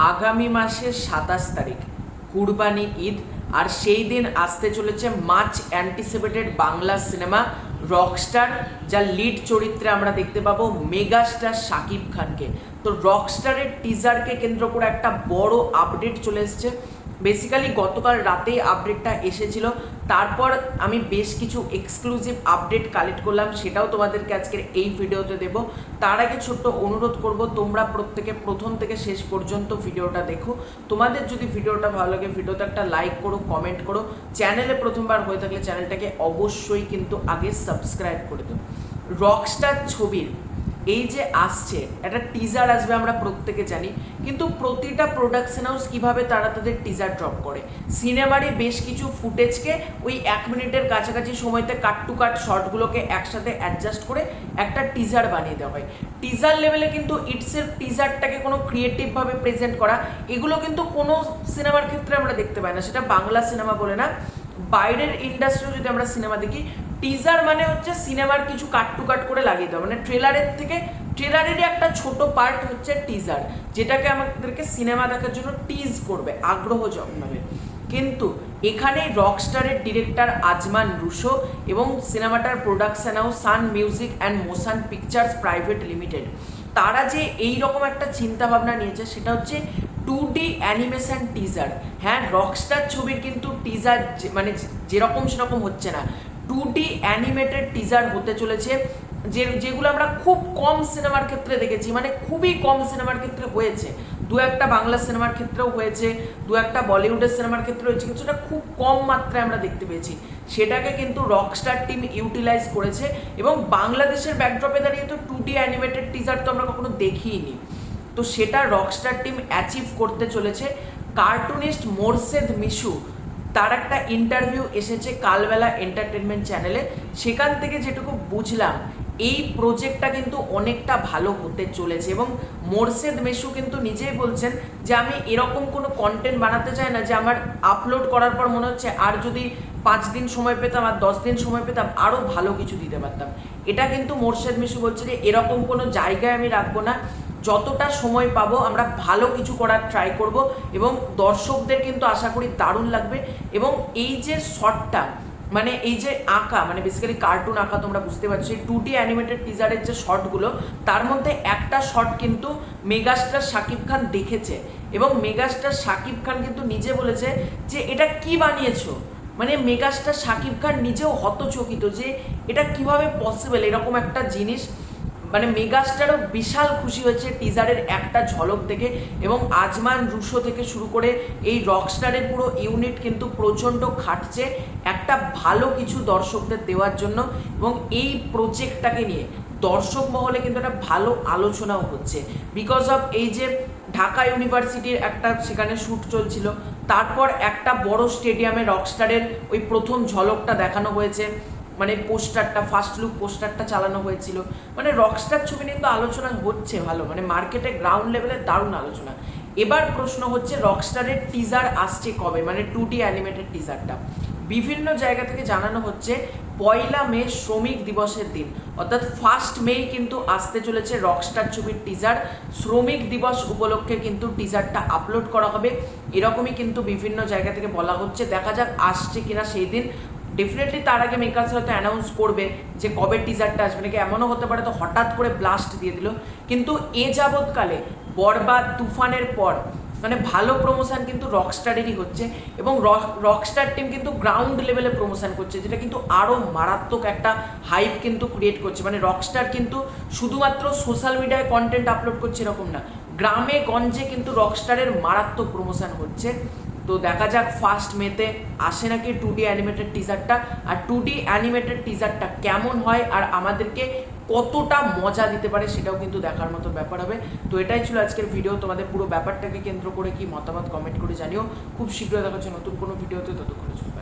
আগামী মাসের ২৭ তারিখ কুরবানি ঈদ, আর সেই দিন আসতে চলেছে much anticipated Bangla cinema Rockstar, যার লিড চরিত্রে আমরা দেখতে পাবো মেগাস্টার শাকিব খানকে। তো রকস্টারের টিজারকে কেন্দ্র করে একটা বড় আপডেট চলে এসেছে। বেসিক্যালি গতকাল রাতেই আপডেটটা এসেছিল, তারপর আমি বেশ কিছু এক্সক্লুসিভ আপডেট কালেক্ট করলাম, সেটাও তোমাদেরকে আজকের এই ভিডিওতে দেবো। তার আগে ছোট্ট অনুরোধ করব, তোমরা প্রত্যেকে প্রথম থেকে শেষ পর্যন্ত ভিডিওটা দেখো। তোমাদের যদি ভিডিওটা ভালো লাগে, ভিডিওতে একটা লাইক করো, কমেন্ট করো। চ্যানেলে প্রথমবার হয়ে থাকলে চ্যানেলটাকে অবশ্যই কিন্তু আগে সাবস্ক্রাইব করে দাও। রকস্টার ছবির এই যে আসছে একটা টিজার আসবে, আমরা প্রত্যেকে জানি, কিন্তু প্রতিটা প্রোডাকশন হাউস কীভাবে তারা তাদের টিজার ড্রপ করে, সিনেমারই বেশ কিছু ফুটেজকে ওই 1 মিনিটের কাছাকাছি সময়তে কাট টু কাট শর্টগুলোকে একসাথে অ্যাডজাস্ট করে একটা টিজার বানিয়ে দেওয়া হয়। টিজার লেভেলে কিন্তু ইটসেলফ টিজারটাকে কোনো ক্রিয়েটিভভাবে প্রেজেন্ট করা, এগুলো কিন্তু কোনো সিনেমার ক্ষেত্রে আমরা দেখতে পাই না। সেটা বাংলা সিনেমা বলে না, বাইরের ইন্ডাস্ট্রিও যদি আমরা সিনেমা দেখি, টিজার মানে হচ্ছে সিনেমার কিছু কাট টু কাট করে লাগিয়ে দেওয়া, মানে ট্রেলারেরই একটা ছোট পার্ট হচ্ছে টিজার, যেটাকে আমাদেরকে সিনেমা দেখার জন্য টিজ করবে, আগ্রহ জন্মাবে। কিন্তু এখানে রকস্টারের ডিরেক্টর আজমান রুশো এবং সিনেমাটার production house Sun Music and Motion Pictures Private Limited, তারা যে এইরকম একটা চিন্তা ভাবনা নিয়েছে, সেটা হচ্ছে 2D অ্যানিমেশন টিজার। হ্যাঁ, রকস্টার ছবির কিন্তু টিজার মানে যেরকম সেরকম হচ্ছে না, 2D অ্যানিমেটেড টিজার হতে চলেছে, যেগুলো আমরা খুব কম সিনেমার ক্ষেত্রে দেখেছি, মানে খুবই কম সিনেমার ক্ষেত্রে হয়েছে। দু একটা বাংলা সিনেমার ক্ষেত্রেও হয়েছে, দু একটা বলিউডের সিনেমার ক্ষেত্রে হয়েছে, কিন্তু সেটা খুব কম মাত্রায় আমরা দেখতে পেয়েছি। সেটাকে কিন্তু রকস্টার টিম ইউটিলাইজ করেছে, এবং বাংলাদেশের ব্যাকড্রপে দাঁড়িয়ে তো 2D অ্যানিমেটেড টিজার তো আমরা কখনো দেখিইনি। তো সেটা রকস্টার টিম অ্যাচিভ করতে চলেছে। কার্টুনিস্ট মোরশেদ মিশু, তার একটা ইন্টারভিউ এসেছে কালবেলা এন্টারটেনমেন্ট চ্যানেলে, সেখান থেকে যেটুকু বুঝলাম এই প্রজেক্টটা কিন্তু অনেকটা ভালো হতে চলেছে। এবং মোরশেদ মিশু কিন্তু নিজেই বলছেন যে আমি এরকম কোনো কন্টেন্ট বানাতে চাই না যে আমার আপলোড করার পর মনে হচ্ছে আর যদি 5 দিন সময় পেতাম আর 10 দিন সময় পেতাম আরও ভালো কিছু দিতে পারতাম। এটা কিন্তু মোরশেদ মিশু বলছে যে এরকম কোনো জায়গায় আমি রাখবো না, যতটা সময় পাবো আমরা ভালো কিছু করার ট্রাই করব, এবং দর্শকদের কিন্তু আশা করি দারুণ লাগবে। এবং এই যে শর্টটা, মানে এই যে আঁকা, মানে বেসিক্যালি কার্টুন আঁকা, তোমরা বুঝতে পারছো, এই 2D অ্যানিমেটেড টিজারের যে শর্টগুলো, তার মধ্যে একটা শর্ট কিন্তু মেগাস্টার শাকিব খান দেখেছে, এবং মেগাস্টার শাকিব খান কিন্তু নিজে বলেছে যে এটা কি বানিয়েছো। মানে মেগাস্টার শাকিব খান নিজেও হতচকিত যে এটা কিভাবে পসিবল, এরকম একটা জিনিস। মানে মেগাস্টারও বিশাল খুশি হয়েছে টিজারের একটা ঝলক থেকে, এবং আজমান রুশো থেকে শুরু করে এই রকস্টারের পুরো ইউনিট কিন্তু প্রচণ্ড খাটছে একটা ভালো কিছু দর্শকদের দেওয়ার জন্য। এবং এই প্রজেক্টটাকে নিয়ে দর্শক মহলে কিন্তু একটা ভালো আলোচনাও হচ্ছে, বিকজ অফ এই যে ঢাকা ইউনিভার্সিটির একটা সেখানে শ্যুট চলছিল, তারপর একটা বড় স্টেডিয়ামে রকস্টারের ওই প্রথম ঝলকটা দেখানো হয়েছে, মানে পোস্টারটা, ফার্স্ট লুক পোস্টারটা চালানো হয়েছিল। মানে রকস্টার ছবি নিয়ে তো আলোচনা হচ্ছে ভালো, মানে মার্কেটে গ্রাউন্ড লেভেলে দারুণ আলোচনা। এবার প্রশ্ন হচ্ছে রকস্টারের টিজার আসছে কবে, মানে 2D অ্যানিমেটেড টিজারটা। বিভিন্ন জায়গা থেকে জানানো হচ্ছে 1 মে শ্রমিক দিবসের দিন, অর্থাৎ 1 মে কিন্তু আসতে চলেছে রকস্টার ছবির টিজার। শ্রমিক দিবস উপলক্ষে কিন্তু টিজারটা আপলোড করা হবে, এরকমই কিন্তু বিভিন্ন জায়গা থেকে বলা হচ্ছে। দেখা যাক আসছে কিনা সেই দিন। ডেফিনেটলি তার আগে মেকার্স হয়তো অ্যানাউন্স করবে যে কবে টিজারটা আসবে, নাকি এমনও হতে পারে তো হঠাৎ করে ব্লাস্ট দিয়ে দিল। কিন্তু এ যাবৎকালে বরবাদ তুফানের পর মানে ভালো প্রমোশন কিন্তু রকস্টারেরই হচ্ছে, এবং রকস্টার টিম কিন্তু গ্রাউন্ড লেভেলে প্রমোশন করছে, যেটা কিন্তু আরও মারাত্মক একটা হাইপ কিন্তু ক্রিয়েট করছে। মানে রকস্টার কিন্তু শুধুমাত্র সোশ্যাল মিডিয়ায় কন্টেন্ট আপলোড করছে এরকম না, গ্রামে গঞ্জে কিন্তু রকস্টারের মারাত্মক প্রমোশন হচ্ছে। তো দেখা যাক 1 মেতে আসে নাকি 2D অ্যানিমেটেড টিজারটা, আর 2D অ্যানিমেটেড টিজারটা কেমন হয় আর আমাদেরকে কতটা মজা দিতে পারে সেটাও কিন্তু দেখার মতো ব্যাপার হবে। তো এটাই ছিল আজকের ভিডিও। তোমাদের পুরো ব্যাপারটাকে কেন্দ্র করে কি মতামত কমেন্ট করে জানিও। খুব শীঘ্রই দেখা হচ্ছে নতুন কোনো ভিডিওতে, ততক্ষণের জন্য।